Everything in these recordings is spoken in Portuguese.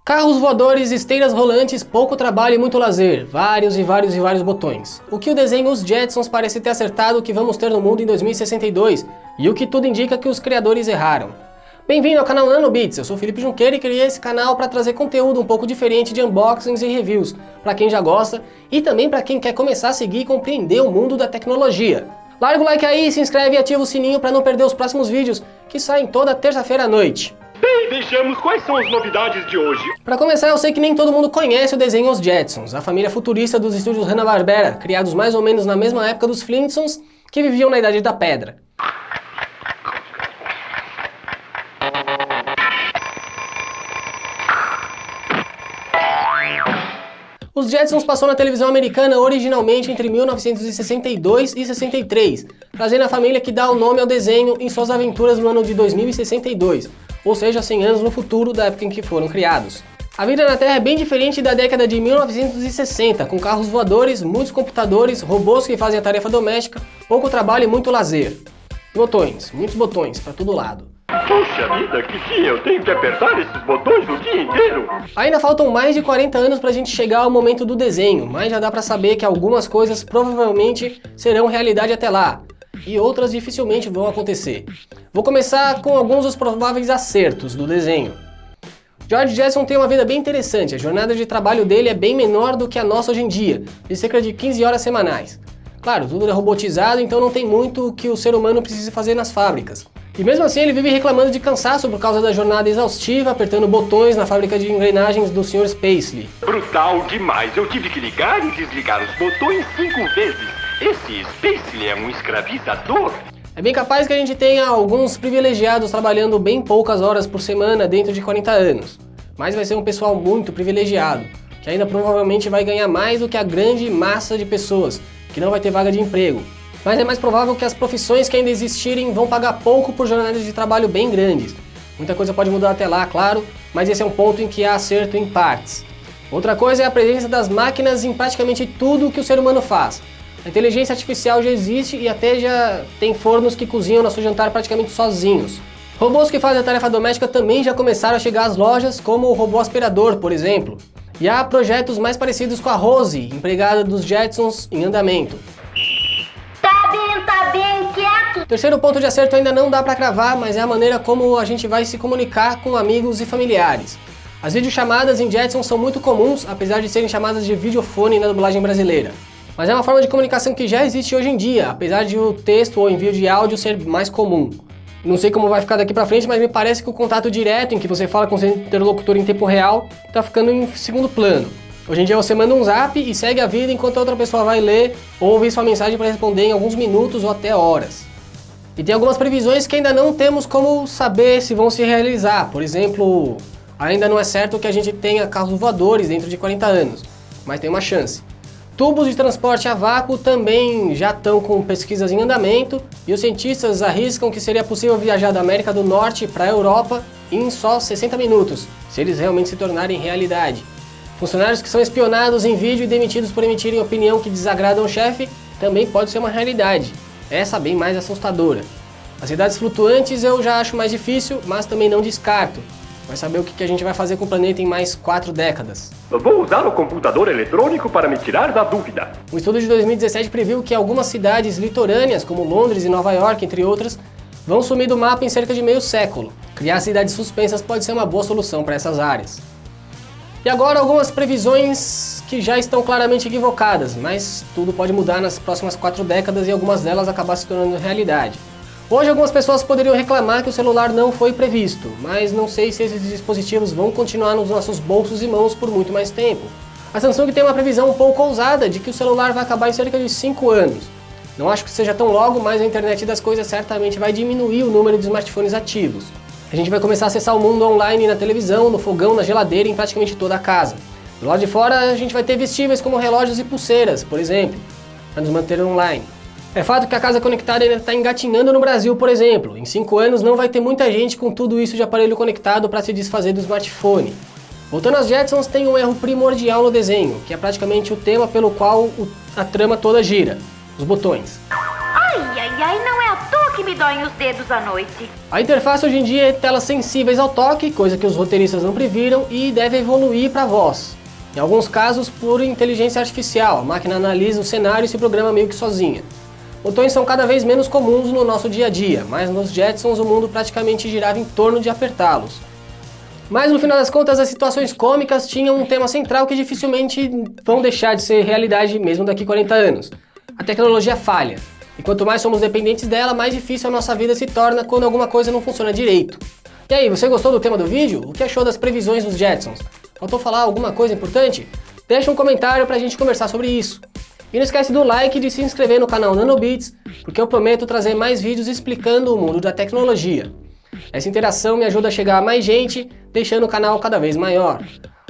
Carros voadores, esteiras rolantes, pouco trabalho e muito lazer, vários botões. O que o desenho Os Jetsons parece ter acertado que vamos ter no mundo em 2062, e o que tudo indica que os criadores erraram. Bem-vindo ao canal NanoBits, eu sou o Felipe Junqueira e criei esse canal para trazer conteúdo um pouco diferente de unboxings e reviews, para quem já gosta e também para quem quer começar a seguir e compreender o mundo da tecnologia. Larga o like aí, se inscreve e ativa o sininho para não perder os próximos vídeos, que saem toda terça-feira à noite. Bem, vejamos quais são as novidades de hoje. Para começar, eu sei que nem todo mundo conhece o desenho Os Jetsons, a família futurista dos estúdios Hanna-Barbera, criados mais ou menos na mesma época dos Flintstones, que viviam na Idade da Pedra. Os Jetsons passou na televisão americana originalmente entre 1962 e 63, trazendo a família que dá o nome ao desenho em suas aventuras no ano de 2062, ou seja, 100 anos no futuro da época em que foram criados. A vida na Terra é bem diferente da década de 1960, com carros voadores, muitos computadores, robôs que fazem a tarefa doméstica, pouco trabalho e muito lazer. Botões, muitos botões, para todo lado. Puxa vida, que dia eu tenho que apertar esses botões o dia inteiro. Ainda faltam mais de 40 anos pra gente chegar ao momento do desenho, mas já dá pra saber que algumas coisas provavelmente serão realidade até lá, e outras dificilmente vão acontecer. Vou começar com alguns dos prováveis acertos do desenho. George Jetson tem uma vida bem interessante, a jornada de trabalho dele é bem menor do que a nossa hoje em dia, de cerca de 15 horas semanais. Claro, tudo é robotizado, então não tem muito o que o ser humano precisa fazer nas fábricas. E mesmo assim ele vive reclamando de cansaço por causa da jornada exaustiva, apertando botões na fábrica de engrenagens do Sr. Spacely. Brutal demais, eu tive que ligar e desligar os botões 5 vezes. Esse Spacely é um escravizador. É bem capaz que a gente tenha alguns privilegiados trabalhando bem poucas horas por semana dentro de 40 anos. Mas vai ser um pessoal muito privilegiado, que ainda provavelmente vai ganhar mais do que a grande massa de pessoas, que não vai ter vaga de emprego. Mas é mais provável que as profissões que ainda existirem vão pagar pouco por jornadas de trabalho bem grandes. Muita coisa pode mudar até lá, claro, mas esse é um ponto em que há acerto em partes. Outra coisa é a presença das máquinas em praticamente tudo o que o ser humano faz. A inteligência artificial já existe e até já tem fornos que cozinham nosso jantar praticamente sozinhos. Robôs que fazem a tarefa doméstica também já começaram a chegar às lojas, como o robô aspirador, por exemplo. E há projetos mais parecidos com a Rose, empregada dos Jetsons, em andamento. Tá bem quieto. O terceiro ponto de acerto ainda não dá pra cravar, mas é a maneira como a gente vai se comunicar com amigos e familiares. As videochamadas em Jetsons são muito comuns, apesar de serem chamadas de videofone na dublagem brasileira. Mas é uma forma de comunicação que já existe hoje em dia, apesar de o texto ou envio de áudio ser mais comum. Não sei como vai ficar daqui pra frente, mas me parece que o contato direto, em que você fala com seu interlocutor em tempo real, tá ficando em segundo plano. Hoje em dia você manda um zap e segue a vida enquanto a outra pessoa vai ler ou ouvir sua mensagem para responder em alguns minutos ou até horas. E tem algumas previsões que ainda não temos como saber se vão se realizar. Por exemplo, ainda não é certo que a gente tenha carros voadores dentro de 40 anos, mas tem uma chance. Tubos de transporte a vácuo também já estão com pesquisas em andamento e os cientistas arriscam que seria possível viajar da América do Norte para a Europa em só 60 minutos, se eles realmente se tornarem realidade. Funcionários que são espionados em vídeo e demitidos por emitirem opinião que desagrada ao chefe também pode ser uma realidade. Essa bem mais assustadora. As cidades flutuantes eu já acho mais difícil, mas também não descarto. Vai saber o que a gente vai fazer com o planeta em mais 4 décadas. Eu vou usar o computador eletrônico para me tirar da dúvida. Um estudo de 2017 previu que algumas cidades litorâneas, como Londres e Nova York, entre outras, vão sumir do mapa em cerca de meio século. Criar cidades suspensas pode ser uma boa solução para essas áreas. E agora algumas previsões que já estão claramente equivocadas, mas tudo pode mudar nas próximas 4 décadas e algumas delas acabar se tornando realidade. Hoje algumas pessoas poderiam reclamar que o celular não foi previsto, mas não sei se esses dispositivos vão continuar nos nossos bolsos e mãos por muito mais tempo. A Samsung tem uma previsão um pouco ousada de que o celular vai acabar em cerca de 5 anos. Não acho que seja tão logo, mas a internet das coisas certamente vai diminuir o número de smartphones ativos. A gente vai começar a acessar o mundo online na televisão, no fogão, na geladeira, em praticamente toda a casa. Do lado de fora a gente vai ter vestíveis como relógios e pulseiras, por exemplo, para nos manter online. É fato que a casa conectada ainda está engatinhando no Brasil, por exemplo. Em 5 anos não vai ter muita gente com tudo isso de aparelho conectado para se desfazer do smartphone. Voltando às Jetsons, tem um erro primordial no desenho, que é praticamente o tema pelo qual a trama toda gira: os botões. Ai, não é à toa que me doem os dedos à noite. A interface hoje em dia é telas sensíveis ao toque, coisa que os roteiristas não previram, e deve evoluir para voz. Em alguns casos, por inteligência artificial, a máquina analisa o cenário e se programa meio que sozinha. Botões são cada vez menos comuns no nosso dia a dia, mas nos Jetsons o mundo praticamente girava em torno de apertá-los. Mas no final das contas, as situações cômicas tinham um tema central que dificilmente vão deixar de ser realidade mesmo daqui a 40 anos. A tecnologia falha, e quanto mais somos dependentes dela, mais difícil a nossa vida se torna quando alguma coisa não funciona direito. E aí, você gostou do tema do vídeo? O que achou das previsões dos Jetsons? Faltou falar alguma coisa importante? Deixa um comentário pra gente conversar sobre isso. E não esquece do like e de se inscrever no canal Nanobits, porque eu prometo trazer mais vídeos explicando o mundo da tecnologia. Essa interação me ajuda a chegar a mais gente, deixando o canal cada vez maior.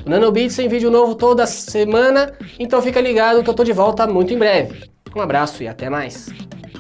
O Nanobits tem vídeo novo toda semana, então fica ligado que eu tô de volta muito em breve. Um abraço e até mais!